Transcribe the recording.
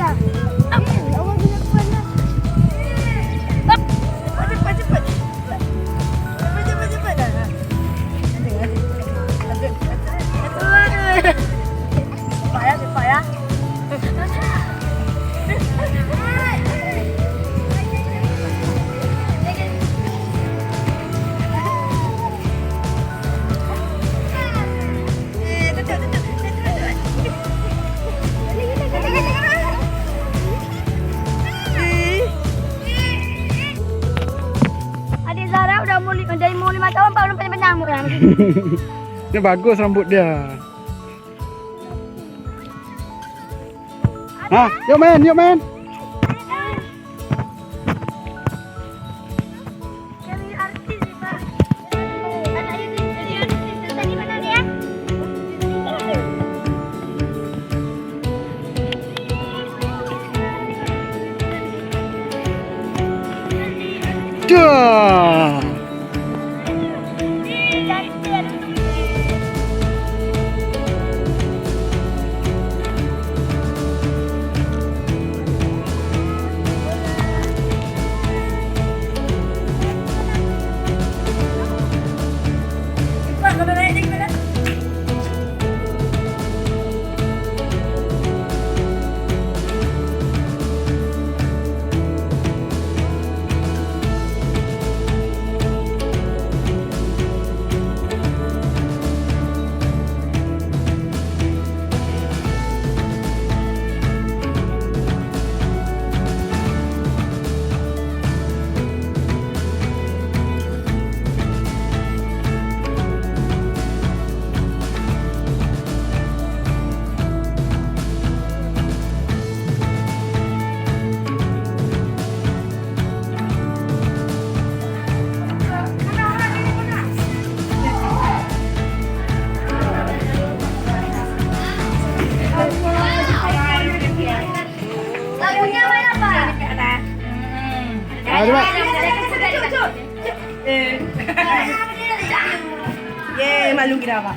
Awak kena kuat lah. Cepat. Cepat dah. Cepat ya. Adik Zara udah jadi umur 5 tahun baru panjang-panjang rambut dah. Dia bagus rambut dia. Ha, yuk main. Jadi artis Pak. Anaknya jadi artis tadi mana dia? Dah. Kalau naik gimana? Lagunya mana Pak? Coba. Ye, malu kita apa?